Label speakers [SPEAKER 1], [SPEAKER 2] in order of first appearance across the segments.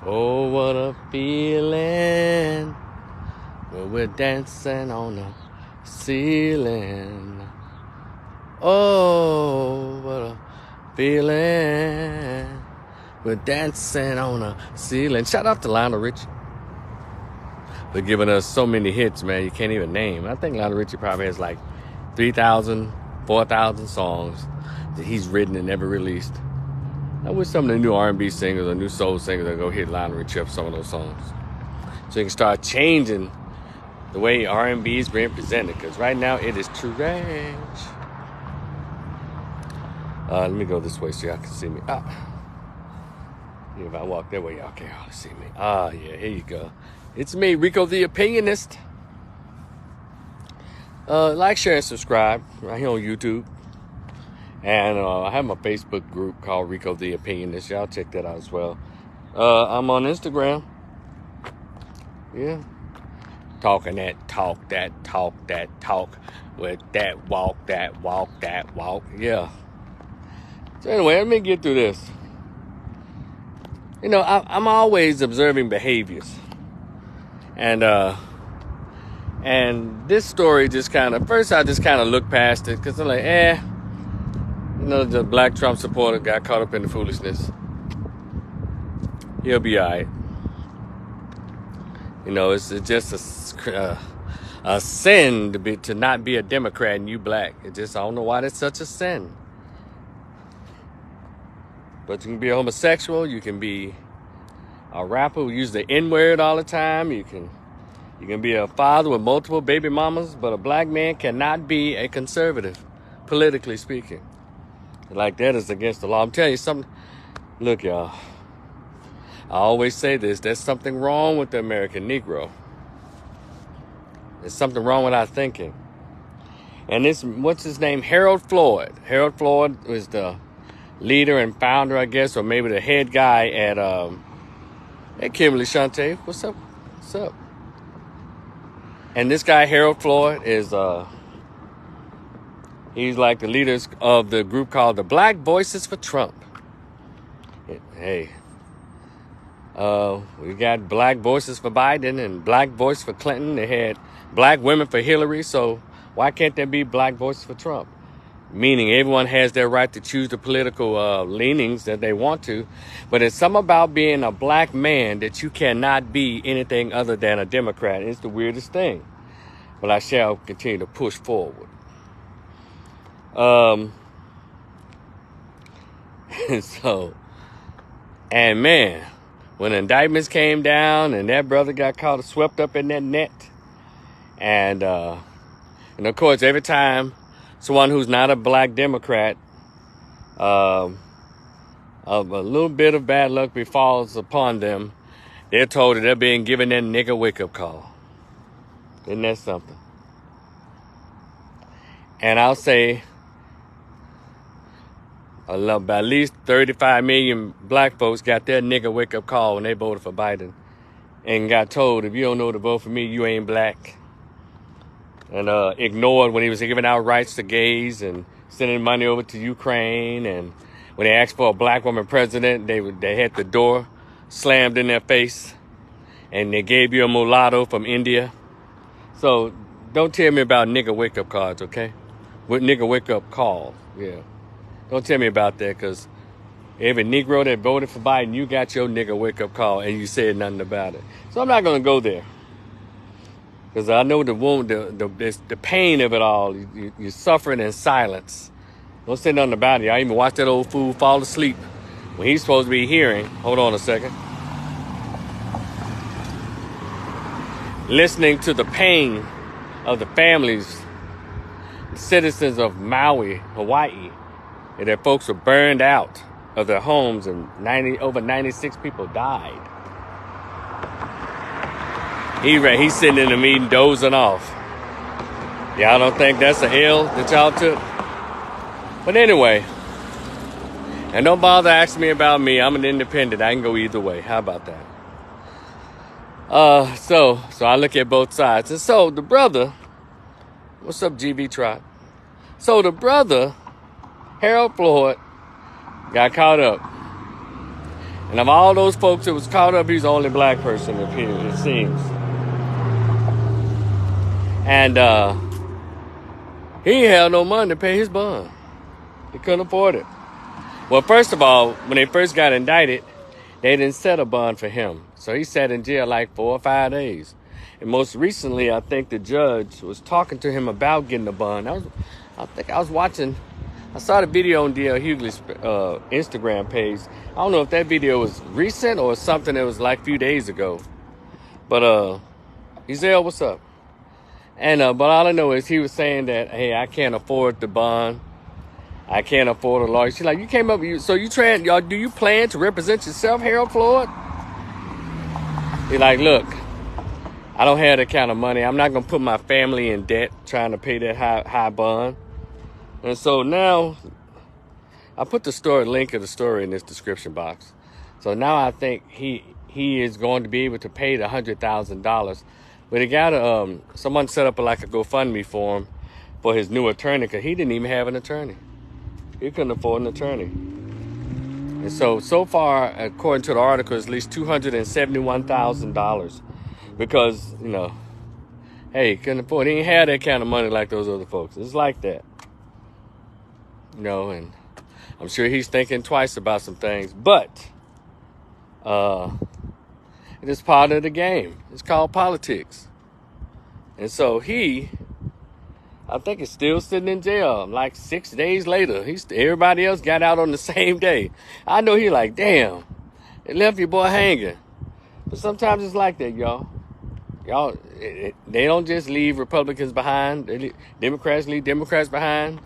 [SPEAKER 1] Oh, what a feeling when we're dancing on the ceiling. Oh, what a feeling. We're dancing on the ceiling. Shout out to Lionel Richie for giving us so many hits, man. You can't even name. I think Lionel Richie probably has like 3,000, 4,000 songs that he's written and never released. I wish some of the new R&B singers or new soul singers would go hit Lionel Richie up some of those songs, so you can start changing the way R&B is being presented. Because right now it is trash. Let me go this way so y'all can see me. If I walk that way, y'all can't hardly see me. Yeah, here you go. It's me, Rico the Opinionist. Like, share, and subscribe right here on YouTube. And I have my Facebook group called Rico the Opinionist. Y'all check that out as well. I'm on Instagram. Yeah. Talking that talk, that talk, that talk. With that walk, that walk, that walk. Yeah. So anyway, let me get through this. You know, I'm always observing behaviors. And this story just kind of, first I just kind of looked past it. Because I'm like, you know, the black Trump supporter got caught up in the foolishness. He'll be all right. You know, it's just a sin to not be a Democrat and you black. I don't know why that's such a sin. But you can be a homosexual. You can be a rapper who uses the N-word all the time. You can be a father with multiple baby mamas. But a black man cannot be a conservative, politically speaking. Like, that is against the law. I'm telling you something. Look, y'all. I always say this. There's something wrong with the American Negro. There's something wrong with our thinking. And this, what's his name? Harold Floyd. Harold Floyd was the leader and founder, I guess, or maybe the head guy at Kimberly Shante. What's up? What's up? And this guy, Harold Floyd, is he's like the leaders of the group called the Black Voices for Trump. Hey, we got black voices for Biden and black voice for Clinton. They had black women for Hillary. So why can't there be black voices for Trump? Meaning everyone has their right to choose the political leanings that they want to. But it's something about being a black man that you cannot be anything other than a Democrat. It's the weirdest thing. But I shall continue to push forward. And man, when indictments came down and that brother got caught swept up in that net. And of course, every time someone who's not a black Democrat, a little bit of bad luck befalls upon them, they're told that they're being given that nigga wake-up call. Isn't that something? And I'll say about at least 35 million black folks got their nigga wake-up call when they voted for Biden and got told, if you don't know to vote for me, you ain't black. And ignored when he was giving out rights to gays and sending money over to Ukraine. And when they asked for a black woman president, they had the door slammed in their face. And they gave you a mulatto from India. So don't tell me about nigga wake-up calls, okay? With nigga wake-up calls, yeah. Don't tell me about that, because every Negro that voted for Biden, you got your nigga wake-up call and you said nothing about it. So I'm not going to go there. Because I know the pain of it all. You're suffering in silence. Don't say nothing about it. I even watched that old fool fall asleep when he's supposed to be hearing. Hold on a second. Listening to the pain of the families, the citizens of Maui, Hawaii, and their folks were burned out of their homes and over 96 people died. He's sitting in the meeting dozing off. Y'all don't think that's a L that y'all took? But anyway, and don't bother asking me about me. I'm an independent. I can go either way. How about that? So I look at both sides. And so the brother, what's up, GB Tribe? So the brother, Harold Floyd, got caught up. And of all those folks that was caught up, he's the only black person up here, it seems. And he ain't had no money to pay his bond. He couldn't afford it. Well, first of all, when they first got indicted, they didn't set a bond for him. So he sat in jail like 4 or 5 days. And most recently, I think the judge was talking to him about getting a bond. I saw the video on D.L. Hughley's Instagram page. I don't know if that video was recent or something that was like a few days ago. But Ezell, what's up? And but all I know is he was saying that, hey, I can't afford the bond. I can't afford a lawyer. She's like, you came up, y'all, do you plan to represent yourself, Harold Floyd? He's like, look, I don't have that kind of money. I'm not going to put my family in debt trying to pay that high bond. And so now, I put the link of the story in this description box. So now I think he is going to be able to pay the $100,000. But he got someone set up like a GoFundMe for him for his new attorney, because he didn't even have an attorney. He couldn't afford an attorney. And so far, according to the article, it's at least $271,000. Because, hey, he couldn't afford it. He ain't had that kind of money like those other folks. It's like that. And I'm sure he's thinking twice about some things. But it is part of the game. It's called politics. And so I think he's still sitting in jail like 6 days later. Everybody else got out on the same day. I know he like, damn, they left your boy hanging. But sometimes it's like that, y'all. They don't just leave Republicans behind. Democrats leave Democrats behind.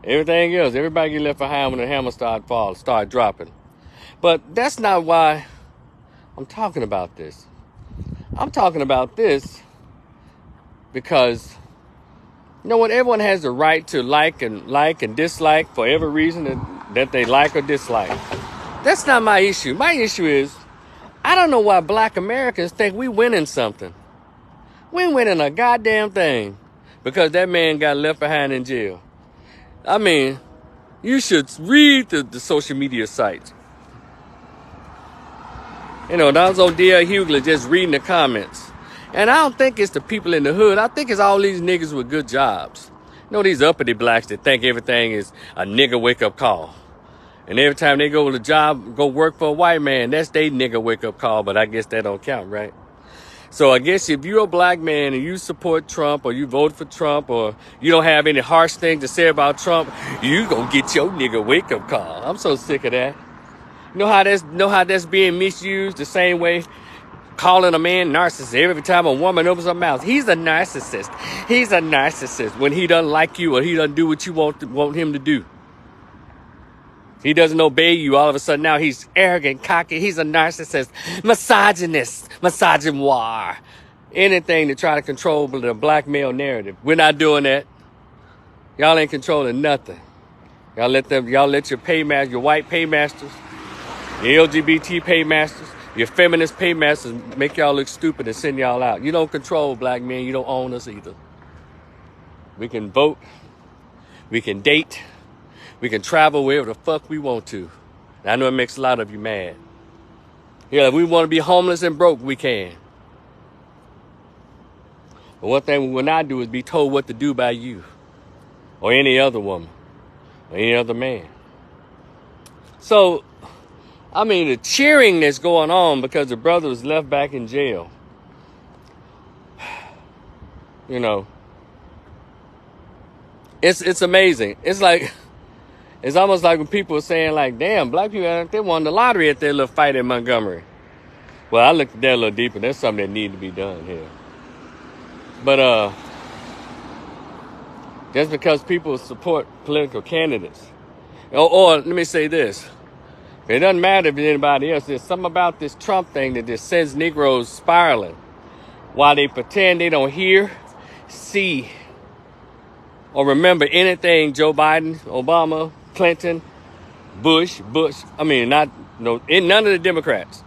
[SPEAKER 1] Everything else, everybody get left behind when the hammer start dropping. But that's not why I'm talking about this. I'm talking about this because, everyone has the right to like and dislike for every reason that they like or dislike. That's not my issue. My issue is, I don't know why black Americans think we winning something. We ain't winning a goddamn thing because that man got left behind in jail. I mean, you should read the social media sites. I was on D.L. Hughley just reading the comments. And I don't think it's the people in the hood. I think it's all these niggas with good jobs. These uppity blacks that think everything is a nigga wake-up call. And every time they go to the job, go work for a white man, that's their nigga wake-up call, but I guess that don't count, right? So I guess if you're a black man and you support Trump or you vote for Trump or you don't have any harsh things to say about Trump, you gonna get your nigga wake-up call. I'm so sick of that. Know how that's being misused the same way? Calling a man narcissist every time a woman opens her mouth. He's a narcissist. He's a narcissist when he doesn't like you or he doesn't do what you want him to do. He doesn't obey you. All of a sudden now he's arrogant, cocky. He's a narcissist, misogynist, misogynoir. Anything to try to control the black male narrative. We're not doing that. Y'all ain't controlling nothing. Y'all let your paymasters, your white paymasters, your LGBT paymasters, your feminist paymasters make y'all look stupid and send y'all out. You don't control black men. You don't own us either. We can vote. We can date. We can travel wherever the fuck we want to. And I know it makes a lot of you mad. Yeah, if we want to be homeless and broke, we can. But one thing we will not do is be told what to do by you or any other woman or any other man. So, the cheering that's going on because the brother was left back in jail. It's amazing. It's almost like when people are saying like, damn, black people, they won the lottery at their little fight in Montgomery. Well, I looked at that a little deeper. There's something that needs to be done here. But just because people support political candidates, or let me say this. It doesn't matter if it's anybody else. There's something about this Trump thing that just sends Negroes spiraling while they pretend they don't hear, see, or remember anything Joe Biden, Obama, Clinton, Bush. None of the Democrats.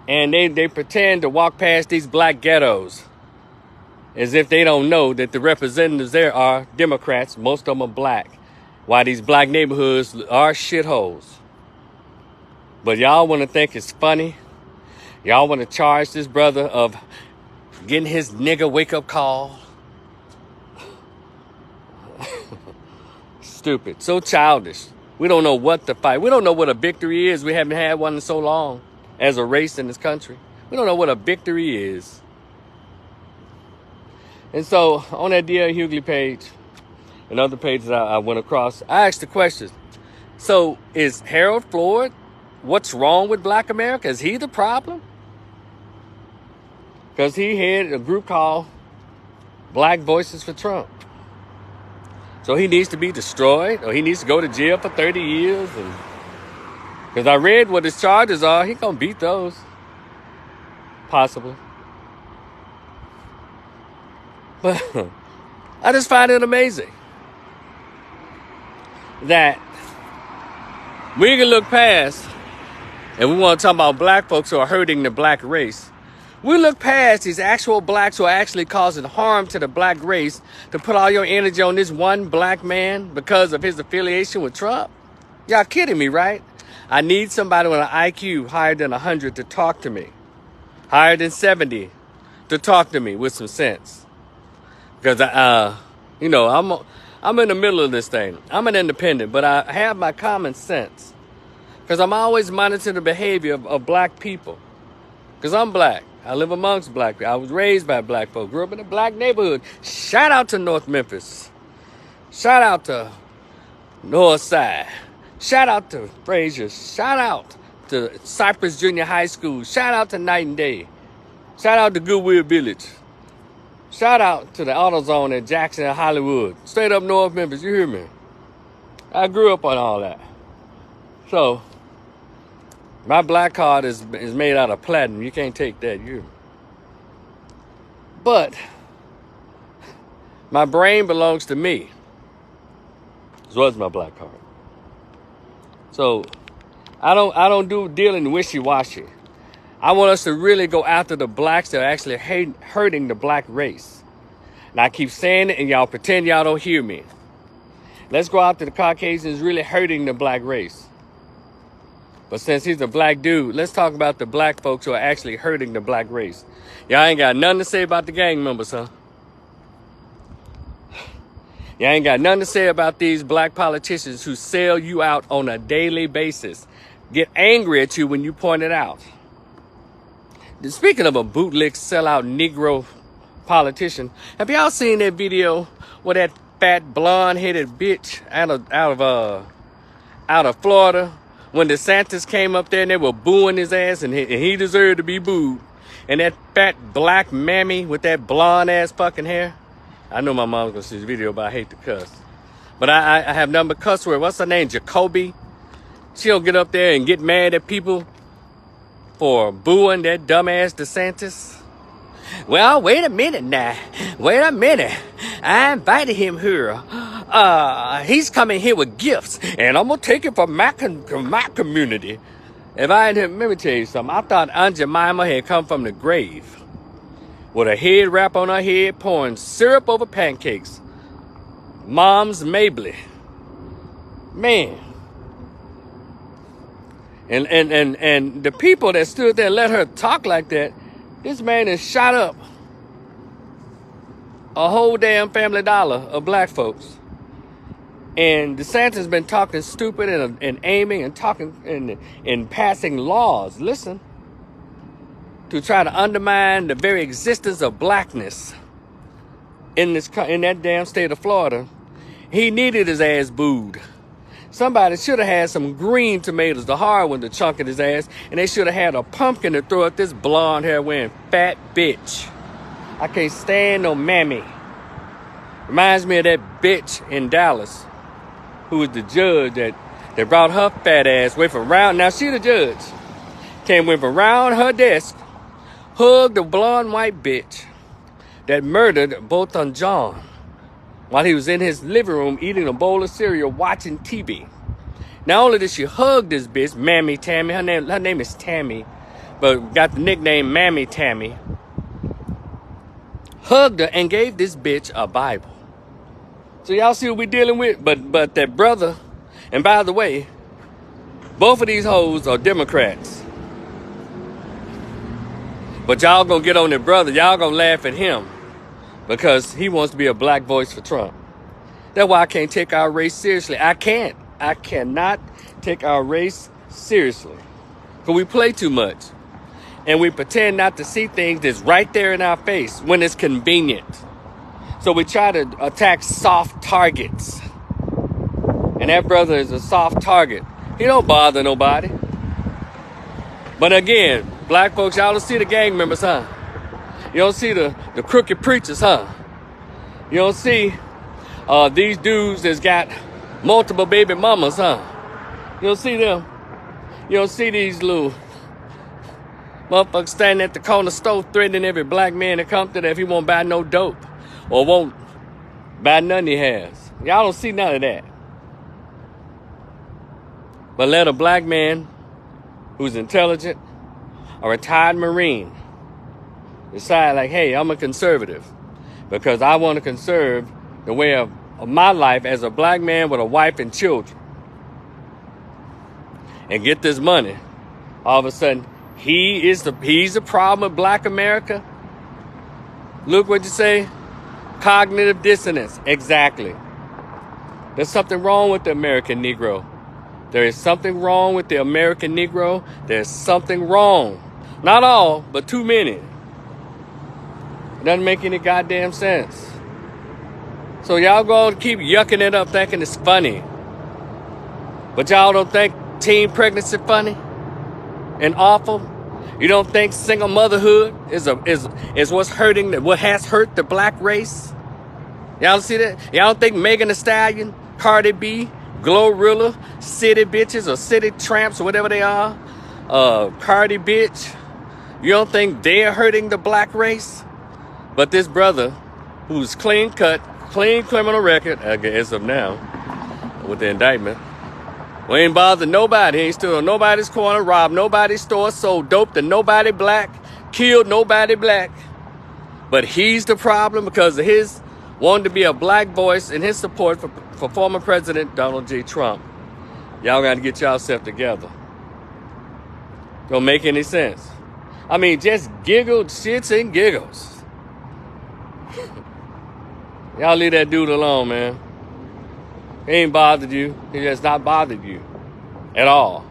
[SPEAKER 1] And they pretend to walk past these black ghettos as if they don't know that the representatives there are Democrats. Most of them are black. While these black neighborhoods are shitholes. But y'all want to think it's funny. Y'all want to charge this brother of getting his nigga wake-up call. Stupid. So childish. We don't know what to fight. We don't know what a victory is. We haven't had one in so long as a race in this country. We don't know what a victory is. And so on that D.L. Hughley page and other pages I went across, I asked the question. So is Harold Floyd, what's wrong with Black America? Is he the problem? Because he had a group called Black Voices for Trump. So he needs to be destroyed, or he needs to go to jail for 30 years. Because I read what his charges are. He gonna beat those. Possibly. But I just find it amazing that we can look past, and we want to talk about black folks who are hurting the black race. We look past these actual blacks who are actually causing harm to the black race to put all your energy on this one black man because of his affiliation with Trump. Y'all kidding me, right? I need somebody with an IQ higher than 100 to talk to me. Higher than 70 to talk to me with some sense. Because, I'm in the middle of this thing. I'm an independent, but I have my common sense. Because I'm always monitoring the behavior of black people. Because I'm black. I live amongst black people. I was raised by black folks. Grew up in a black neighborhood. Shout out to North Memphis. Shout out to North Side. Shout out to Frazier. Shout out to Cypress Junior High School. Shout out to Night and Day. Shout out to Goodwill Village. Shout out to the AutoZone at Jackson and Hollywood. Straight up North Memphis, you hear me? I grew up on all that. So, my black card is made out of platinum. You can't take that, you. But my brain belongs to me. As well as my black card. So I don't do dealing wishy-washy. I want us to really go after the blacks that are actually hurting the black race. And I keep saying it, and y'all pretend y'all don't hear me. Let's go after the Caucasians really hurting the black race. But since he's a black dude, let's talk about the black folks who are actually hurting the black race. Y'all ain't got nothing to say about the gang members, huh? Y'all ain't got nothing to say about these black politicians who sell you out on a daily basis. Get angry at you when you point it out. Speaking of a bootlick sellout Negro politician, have y'all seen that video where that fat blonde-headed bitch out of Florida, when DeSantis came up there and they were booing his ass and he deserved to be booed, and that fat black mammy with that blonde ass fucking hair? I know my mom's gonna see this video, but I hate to cuss. But I have nothing but cuss word. What's her name? Jacoby. She'll get up there and get mad at people for booing that dumbass DeSantis. Well, wait a minute now. Wait a minute. I invited him here. He's coming here with gifts, and I'm gonna take it from my community. Let me tell you something. I thought Aunt Jemima had come from the grave with a head wrap on her head, pouring syrup over pancakes. Mom's Mabley. Man. And the people that stood there and let her talk like that, this man has shot up a whole damn Family Dollar of black folks. And DeSantis has been talking stupid and aiming and talking and passing laws, listen, to try to undermine the very existence of blackness in that damn state of Florida. He needed his ass booed. Somebody should have had some green tomatoes, the hard one, to chunk in his ass, and they should have had a pumpkin to throw at this blonde hair wearing fat bitch. I can't stand no mammy. Reminds me of that bitch in Dallas who was the judge that brought her fat ass away from around. Now she the judge. Went from around her desk, hugged the blonde white bitch that murdered Bolton John while he was in his living room eating a bowl of cereal watching TV. Not only did she hug this bitch, Mammy Tammy, her name is Tammy, but got the nickname Mammy Tammy, hugged her and gave this bitch a Bible. So y'all see what we dealing with? But that brother, and by the way, Both of these hoes are Democrats. But y'all gonna get on their brother. Y'all gonna laugh at him because he wants to be a black voice for Trump. That's why I can't take our race seriously. I can't. I cannot take our race seriously. Because we play too much. And we pretend not to see things that's right there in our face when it's convenient. So we try to attack soft targets. And that brother is a soft target. He don't bother nobody. But again, black folks, y'all don't see the gang members, huh? You don't see the crooked preachers, huh? You don't see these dudes that's got multiple baby mamas, huh? You don't see them. You don't see these little motherfuckers standing at the corner store threatening every black man that comes to that if he won't buy no dope or won't buy none he has. Y'all don't see none of that. But let a black man who's intelligent, a retired Marine, decide like, hey, I'm a conservative because I want to conserve the way of my life as a black man with a wife and children and get this money. All of a sudden, he's the problem with black America. Look what you say, cognitive dissonance. Exactly. There's something wrong with the American Negro. There is something wrong with the American Negro. There's something wrong. Not all, but too many. It doesn't make any goddamn sense. So y'all go and keep yucking it up thinking it's funny. But y'all don't think teen pregnancy funny and awful? You don't think single motherhood is what's hurting, what has hurt the black race? Y'all see that? Y'all don't think Megan Thee Stallion, Cardi B, Glorilla, City Bitches or City Tramps or whatever they are, Cardi Bitch, you don't think they're hurting the black race? But this brother, who's clean cut, clean criminal record, as of now, with the indictment, we ain't bothered nobody. He ain't stood on nobody's corner, robbed nobody's store, sold dope to nobody black, killed nobody black. But he's the problem because of his wanting to be a black voice in his support for former President Donald J. Trump. Y'all got to get yourself together. Don't make any sense. I mean, just giggle, shits and giggles. Y'all leave that dude alone, man. He ain't bothered you. He just not bothered you at all.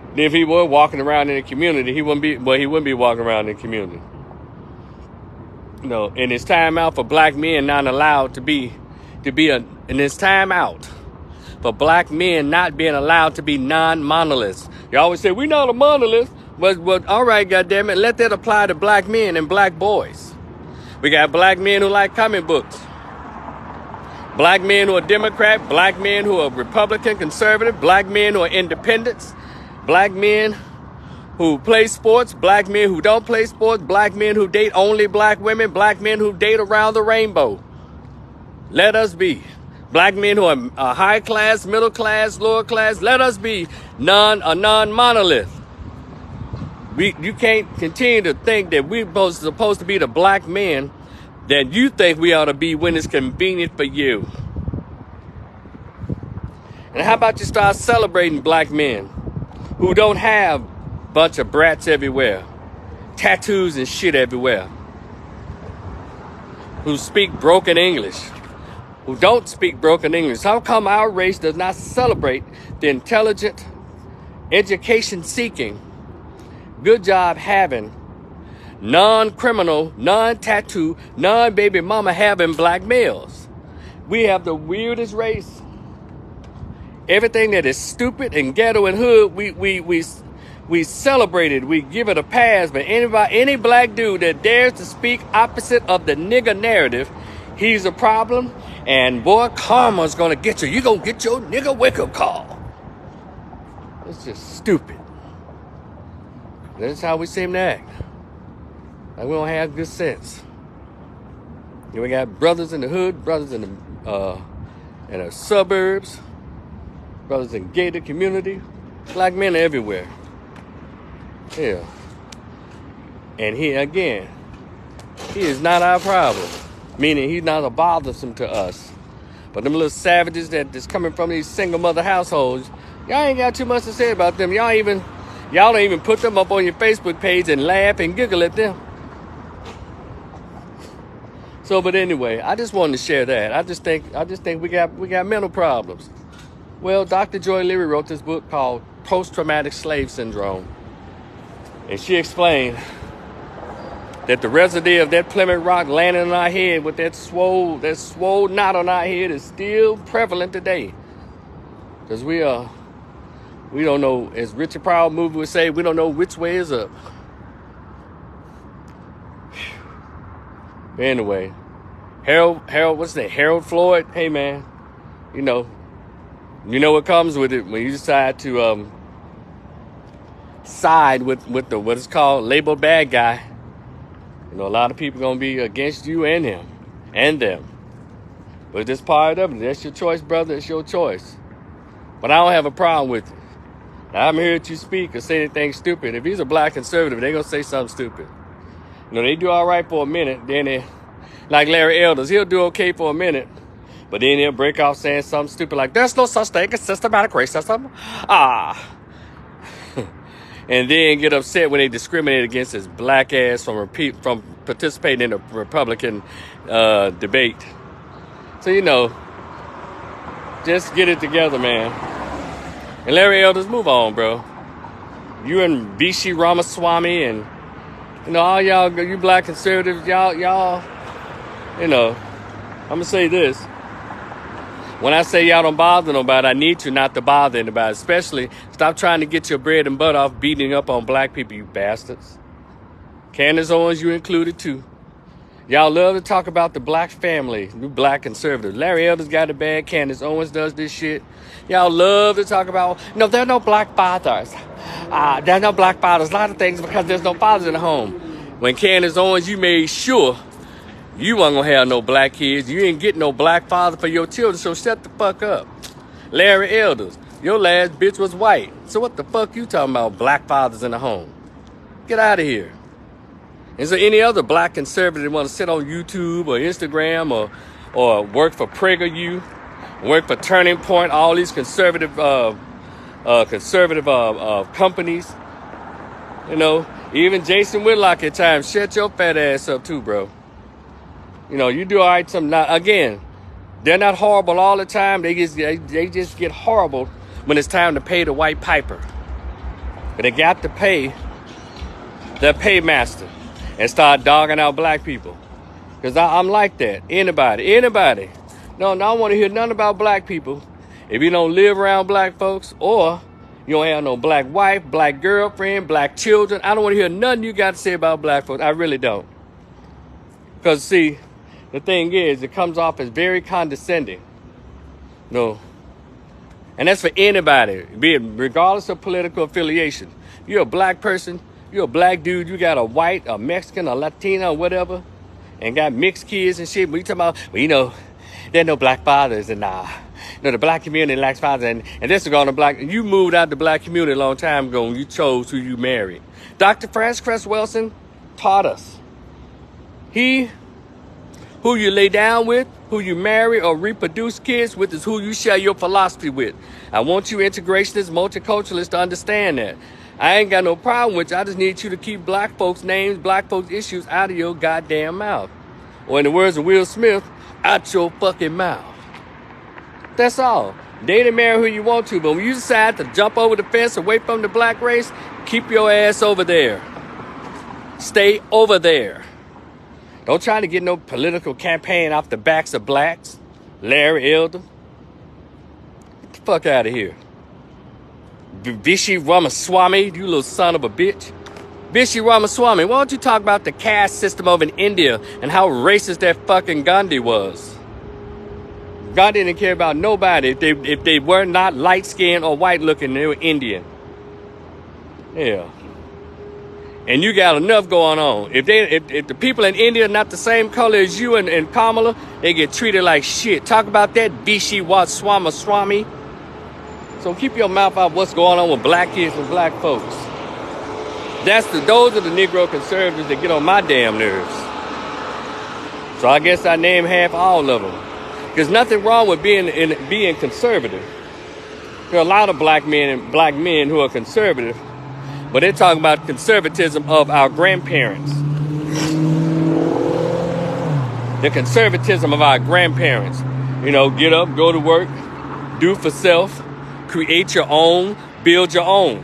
[SPEAKER 1] And if he were walking around in the community, he wouldn't be walking around in the community. You know, and it's time out for black men not allowed and it's time out for black men not being allowed to be non-monoliths. You always say, we're not a monolith. But all right, goddammit, let that apply to black men and black boys. We got black men who like comic books. Black men who are Democrat, black men who are Republican, conservative, black men who are independents, black men who play sports, black men who don't play sports, black men who date only black women, black men who date around the rainbow. Let us be. Black men who are high class, middle class, lower class, let us be a non-monolith. You can't continue to think that we're supposed to be the black men that you think we ought to be when it's convenient for you. And how about you start celebrating black men who don't have a bunch of brats everywhere, tattoos and shit everywhere, who speak broken English, who don't speak broken English? How come our race does not celebrate the intelligent, education-seeking, good job having, non-criminal, non-tattoo, non-baby mama having black males? We have the weirdest race. Everything that is stupid and ghetto and hood, we celebrate it. We give it a pass. But any black dude that dares to speak opposite of the nigger narrative, he's a problem. And boy, karma's gonna get you. You're gonna get your nigga wake-up call. It's just stupid. That's how we seem to act. Like we don't have good sense. You know, we got brothers in the hood, brothers in the suburbs, brothers in gated community. Black men are everywhere. Yeah. And he is not our problem. Meaning he's not a bothersome to us. But them little savages that's coming from these single mother households, Y'all ain't got too much to say about them. Y'all don't even put them up on your Facebook page and laugh and giggle at them. So, but anyway, I just wanted to share that. I just think we got mental problems. Well, Dr. Joy Leary wrote this book called Post-Traumatic Slave Syndrome. And she explained that the residue of that Plymouth Rock landing on our head with that swole knot on our head is still prevalent today. Because we don't know, as Richard Pryor movie would say, we don't know which way is up. Anyway, Harold, what's that? Harold Floyd? Hey man, you know what comes with it when you decide to side with the what is called labeled bad guy. You know, a lot of people gonna be against you and him and them. But it's just part of it. That's your choice, brother. It's your choice. But I don't have a problem with it. Now, I'm here to speak or say anything stupid. If he's a black conservative, they're gonna say something stupid. You know, they do all right for a minute, then they, like Larry Elders, he'll do okay for a minute, but then he'll break off saying something stupid like, there's no such thing as systematic racism. And then get upset when they discriminate against his black ass from participating in a Republican debate. So, you know, just get it together, man. And Larry Elders, move on, bro. You and Bishi Ramaswamy and, you know, all y'all, you black conservatives, y'all, you know, I'm going to say this. When I say y'all don't bother nobody, I need you not to bother anybody. Especially, stop trying to get your bread and butter off beating up on black people, you bastards. Candace Owens, you included too. Y'all love to talk about the black family, you black conservatives. Larry Elders got it bad. Candace Owens does this shit. Y'all love to talk about, no, there are no black fathers. There are no black fathers. A lot of things because there's no fathers in the home. When Candace Owens, you made sure you wasn't gonna have no black kids. You ain't getting no black father for your children, so shut the fuck up. Larry Elders, your last bitch was white. So what the fuck you talking about black fathers in the home? Get out of here. Is there any other black conservative that want to sit on YouTube or Instagram or work for PragerU, work for Turning Point, all these conservative companies? You know, even Jason Whitlock at times, shut your fat ass up too, bro. You know, you do all right sometimes. Again, they're not horrible all the time. They just get horrible when it's time to pay the white piper. But they got to pay their paymaster and start dogging out black people. Because I'm like that. Anybody. No, I don't want to hear nothing about black people. If you don't live around black folks or you don't have no black wife, black girlfriend, black children, I don't want to hear nothing you got to say about black folks. I really don't. Because, see, the thing is, it comes off as very condescending. No. And that's for anybody, be it regardless of political affiliation. You're a black person, you're a black dude, you got a white, a Mexican, a Latino, whatever, and got mixed kids and shit. But you talking about, well, you know, there are no black fathers, and the black community lacks fathers, and this is going to black. You moved out the black community a long time ago, and you chose who you married. Dr. Frances Cress Welsing taught us. Who you lay down with, who you marry or reproduce kids with is who you share your philosophy with. I want you integrationists, multiculturalists to understand that. I ain't got no problem with you. I just need you to keep black folks' names, black folks' issues out of your goddamn mouth. Or in the words of Will Smith, out your fucking mouth. That's all. Date and marry who you want to, but when you decide to jump over the fence away from the black race, keep your ass over there. Stay over there. Don't try to get no political campaign off the backs of blacks. Larry Elder. Get the fuck out of here. Bishi Ramaswamy, you little son of a bitch. Bishi Ramaswamy, why don't you talk about the caste system over in India and how racist that fucking Gandhi was? Gandhi didn't care about nobody. If they were not light-skinned or white-looking, they were Indian. Yeah. And you got enough going on. If the people in India are not the same color as you and Kamala, they get treated like shit. Talk about that Bishi Ramaswamy. So keep your mouth out what's going on with black kids and black folks. Those are the Negro conservatives that get on my damn nerves. So I guess I name half all of them. There's nothing wrong with being conservative. There are a lot of black men who are conservative, but they're talking about conservatism of our grandparents. The conservatism of our grandparents. You know, get up, go to work, do for self, create your own, build your own.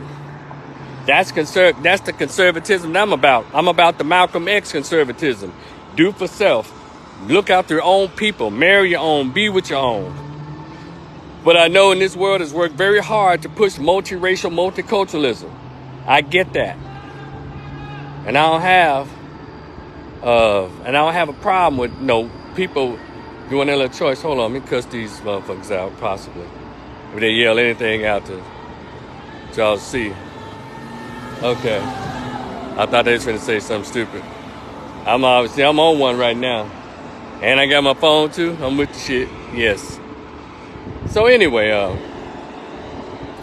[SPEAKER 1] That's the conservatism that I'm about. I'm about the Malcolm X conservatism. Do for self. Look out for your own people. Marry your own. Be with your own. But I know in this world it's worked very hard to push multiracial, multiculturalism. I get that. And I don't have a problem with people doing their little choice. Hold on, let me cuss these motherfuckers out, possibly. If they yell anything out to y'all see. Okay. I thought they was going to say something stupid. I'm on one right now. And I got my phone too. I'm with the shit. Yes. So anyway,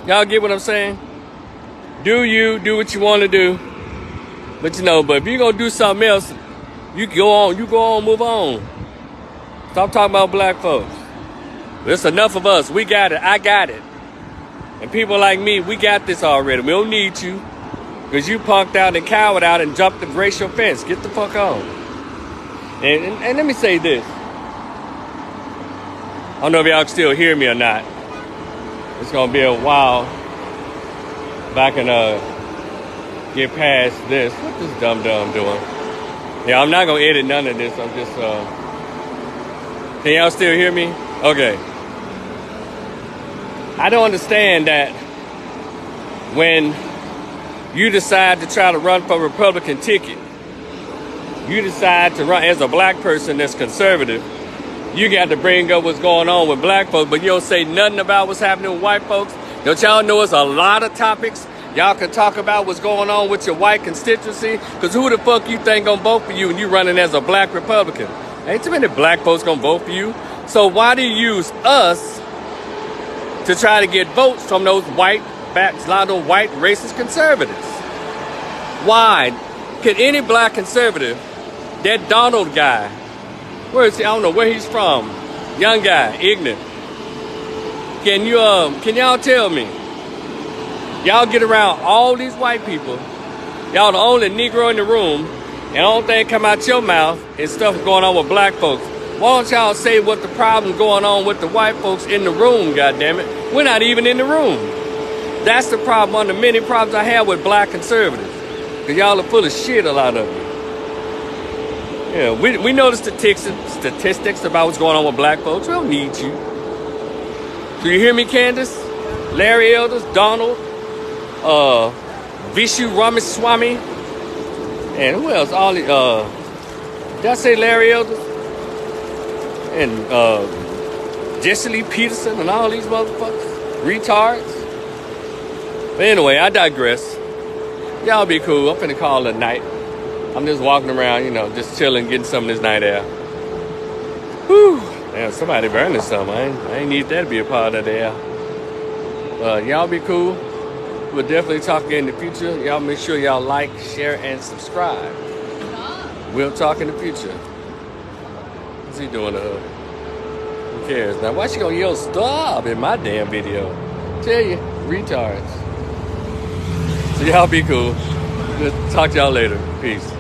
[SPEAKER 1] y'all get what I'm saying? Do what you want to do. But but if you're going to do something else, you go on, move on. Stop talking about black folks. There's enough of us. We got it. I got it. And people like me, we got this already. We don't need you. Because you punked out and cowered out and jumped the racial fence. Get the fuck on. And let me say this. I don't know if y'all can still hear me or not. It's going to be a while if I can get past this. What this dum-dum doing? Yeah, I'm not going to edit none of this. I'm just... Can y'all still hear me? Okay. I don't understand that when you decide to try to run for a Republican ticket, you decide to run as a black person that's conservative, you got to bring up what's going on with black folks, but you don't say nothing about what's happening with white folks. Don't y'all know it's a lot of topics y'all can talk about what's going on with your white constituency? Because who the fuck you think gonna vote for you and you running as a black Republican? Ain't too many black folks gonna vote for you. So why do you use us to try to get votes from those white racist conservatives? Why? Can any black conservative, that Donald guy, where is he? I don't know where he's from. Young guy, ignorant. Can y'all tell me? Y'all get around all these white people. Y'all the only Negro in the room, and the only thing come out your mouth is stuff going on with black folks. Why don't y'all say what the problem going on with the white folks in the room, goddammit? We're not even in the room. That's the problem, one of the many problems I have with black conservatives. Because y'all are full of shit, a lot of you. Yeah, we know the statistics about what's going on with black folks. We don't need you. Do you hear me, Candace? Larry Elders, Donald, Vishu Ramaswamy, and who else? Did I say Larry Elders? And Jesse Lee Peterson and all these motherfuckers. Retards. But anyway, I digress. Y'all be cool. I'm finna call it a night. I'm just walking around, just chilling, getting some of this night air. Whew. Damn, somebody burning something. I ain't need that to be a part of the air. Y'all be cool. We'll definitely talk again in the future. Y'all make sure y'all like, share, and subscribe. We'll talk in the future. What's he doing? Who cares? Now, why she gonna yell stop in my damn video? Tell you, retards. So y'all be cool. We'll talk to y'all later. Peace.